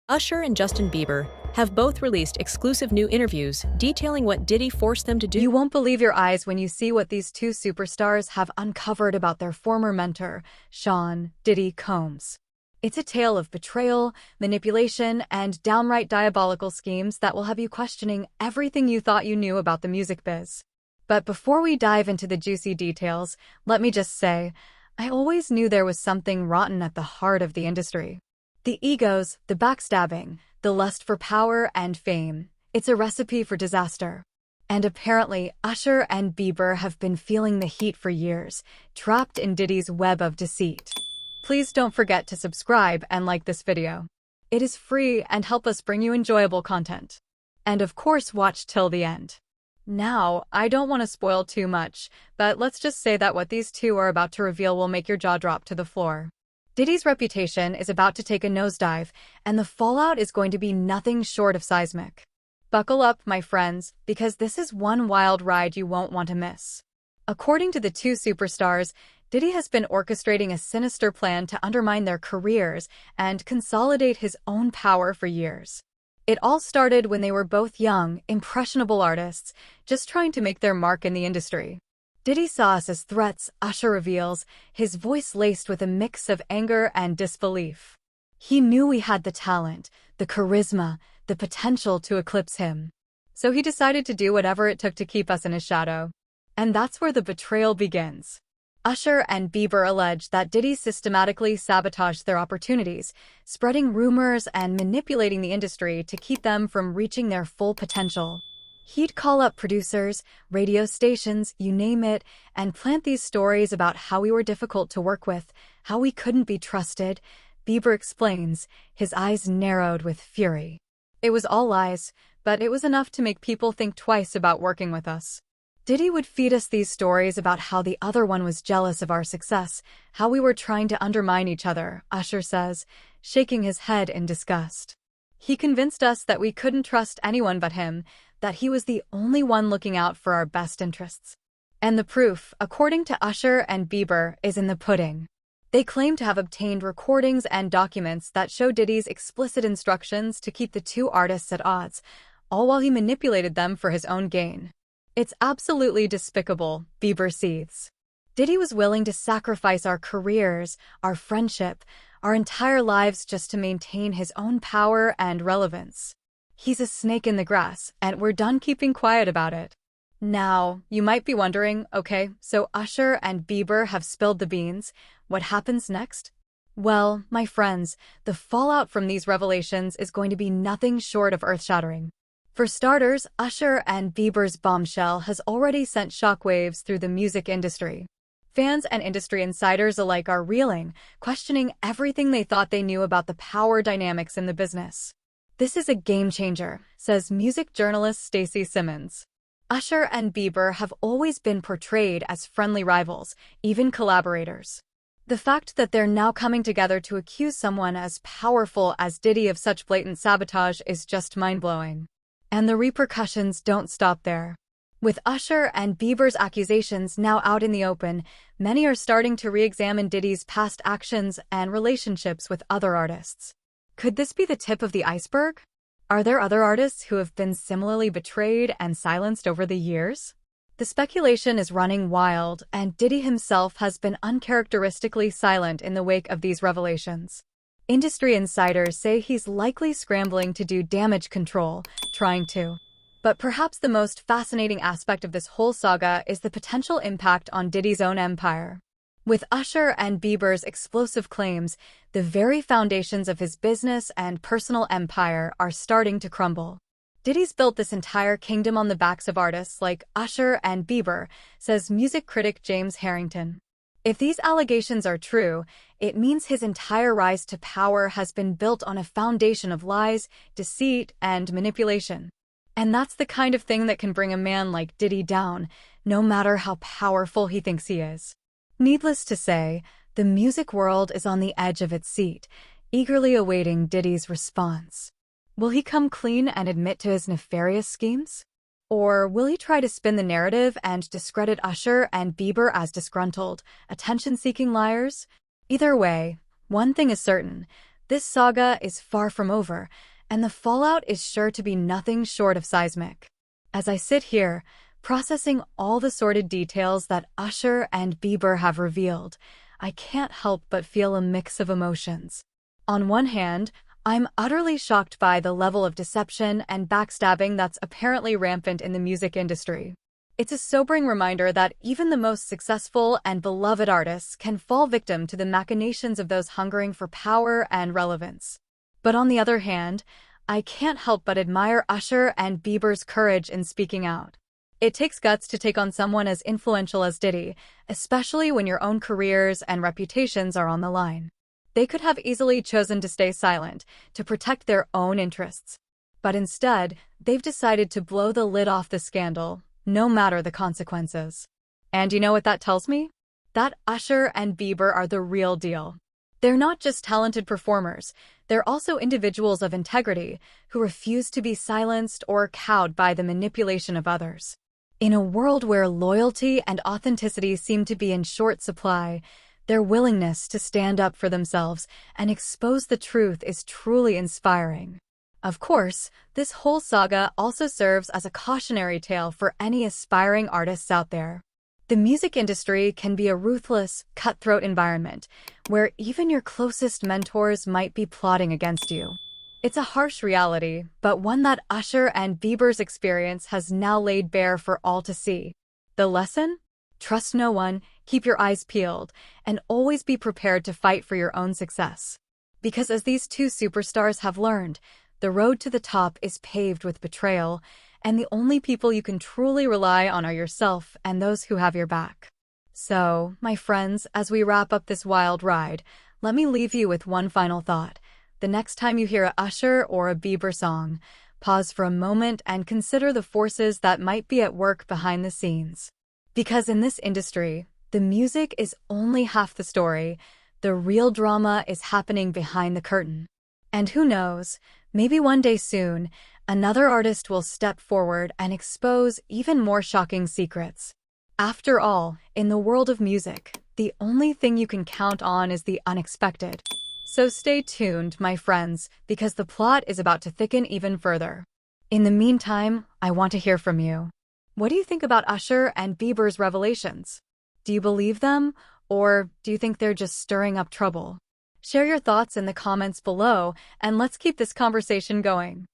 Usher and Justin Bieber have both released exclusive new interviews detailing what Diddy forced them to do. You won't believe your eyes when you see what these two superstars have uncovered about their former mentor, Sean "Diddy" Combs. It's a tale of betrayal, manipulation, and downright diabolical schemes that will have you questioning everything you thought you knew about the music biz. But before we dive into the juicy details, let me just say, I always knew there was something rotten at the heart of the industry. The egos, the backstabbing, the lust for power and fame. It's a recipe for disaster. And apparently, Usher and Bieber have been feeling the heat for years, trapped in Diddy's web of deceit. Please don't forget to subscribe and like this video. It is free and help us bring you enjoyable content. And of course, watch till the end. Now, I don't want to spoil too much, but let's just say that what these two are about to reveal will make your jaw drop to the floor. Diddy's reputation is about to take a nosedive, and the fallout is going to be nothing short of seismic. Buckle up, my friends, because this is one wild ride you won't want to miss. According to the two superstars, Diddy has been orchestrating a sinister plan to undermine their careers and consolidate his own power for years. It all started when they were both young, impressionable artists, just trying to make their mark in the industry. Diddy saw us as threats, Usher reveals, his voice laced with a mix of anger and disbelief. He knew we had the talent, the charisma, the potential to eclipse him. So he decided to do whatever it took to keep us in his shadow. And that's where the betrayal begins. Usher and Bieber allege that Diddy systematically sabotaged their opportunities, spreading rumors and manipulating the industry to keep them from reaching their full potential. He'd call up producers, radio stations, you name it, and plant these stories about how we were difficult to work with, how we couldn't be trusted. Bieber explains, his eyes narrowed with fury. It was all lies, but it was enough to make people think twice about working with us. Diddy would feed us these stories about how the other one was jealous of our success, how we were trying to undermine each other, Usher says, shaking his head in disgust. He convinced us that we couldn't trust anyone but him, that he was the only one looking out for our best interests. And the proof, according to Usher and Bieber, is in the pudding. They claim to have obtained recordings and documents that show Diddy's explicit instructions to keep the two artists at odds, all while he manipulated them for his own gain. It's absolutely despicable, Bieber seethes. Diddy was willing to sacrifice our careers, our friendship, our entire lives just to maintain his own power and relevance. He's a snake in the grass, and we're done keeping quiet about it. Now, you might be wondering, okay, so Usher and Bieber have spilled the beans. What happens next? Well, my friends, the fallout from these revelations is going to be nothing short of earth-shattering. For starters, Usher and Bieber's bombshell has already sent shockwaves through the music industry. Fans and industry insiders alike are reeling, questioning everything they thought they knew about the power dynamics in the business. This is a game changer, says music journalist Stacey Simmons. Usher and Bieber have always been portrayed as friendly rivals, even collaborators. The fact that they're now coming together to accuse someone as powerful as Diddy of such blatant sabotage is just mind-blowing. And the repercussions don't stop there. With Usher and Bieber's accusations now out in the open, many are starting to re-examine Diddy's past actions and relationships with other artists. Could this be the tip of the iceberg? Are there other artists who have been similarly betrayed and silenced over the years? The speculation is running wild, and Diddy himself has been uncharacteristically silent in the wake of these revelations. Industry insiders say he's likely scrambling to do damage control, trying to. But perhaps the most fascinating aspect of this whole saga is the potential impact on Diddy's own empire. With Usher and Bieber's explosive claims, the very foundations of his business and personal empire are starting to crumble. Diddy's built this entire kingdom on the backs of artists like Usher and Bieber, says music critic James Harrington. If these allegations are true, it means his entire rise to power has been built on a foundation of lies, deceit, and manipulation. And that's the kind of thing that can bring a man like Diddy down, no matter how powerful he thinks he is. Needless to say, the music world is on the edge of its seat, eagerly awaiting Diddy's response. Will he come clean and admit to his nefarious schemes? Or will he try to spin the narrative and discredit Usher and Bieber as disgruntled, attention-seeking liars? Either way, one thing is certain, This saga is far from over, and the fallout is sure to be nothing short of seismic. As I sit here, processing all the sordid details that Usher and Bieber have revealed, I can't help but feel a mix of emotions. On one hand, I'm utterly shocked by the level of deception and backstabbing that's apparently rampant in the music industry. It's a sobering reminder that even the most successful and beloved artists can fall victim to the machinations of those hungering for power and relevance. But on the other hand, I can't help but admire Usher and Bieber's courage in speaking out. It takes guts to take on someone as influential as Diddy, especially when your own careers and reputations are on the line. They could have easily chosen to stay silent, to protect their own interests. But instead, they've decided to blow the lid off the scandal, no matter the consequences. And you know what that tells me? That Usher and Bieber are the real deal. They're not just talented performers, they're also individuals of integrity who refuse to be silenced or cowed by the manipulation of others. In a world where loyalty and authenticity seem to be in short supply, their willingness to stand up for themselves and expose the truth is truly inspiring. Of course, this whole saga also serves as a cautionary tale for any aspiring artists out there. The music industry can be a ruthless, cutthroat environment where even your closest mentors might be plotting against you. It's a harsh reality, but one that Usher and Bieber's experience has now laid bare for all to see. The lesson? Trust no one, keep your eyes peeled, and always be prepared to fight for your own success. Because as these two superstars have learned, the road to the top is paved with betrayal, and the only people you can truly rely on are yourself and those who have your back. So, my friends, as we wrap up this wild ride, let me leave you with one final thought. The next time you hear a Usher or a Bieber song, pause for a moment and consider the forces that might be at work behind the scenes. Because in this industry, the music is only half the story. The real drama is happening behind the curtain. And who knows, maybe one day soon, another artist will step forward and expose even more shocking secrets. After all, in the world of music, the only thing you can count on is the unexpected. So stay tuned, my friends, because the plot is about to thicken even further. In the meantime, I want to hear from you. What do you think about Usher and Bieber's revelations? Do you believe them, or do you think they're just stirring up trouble? Share your thoughts in the comments below, and let's keep this conversation going.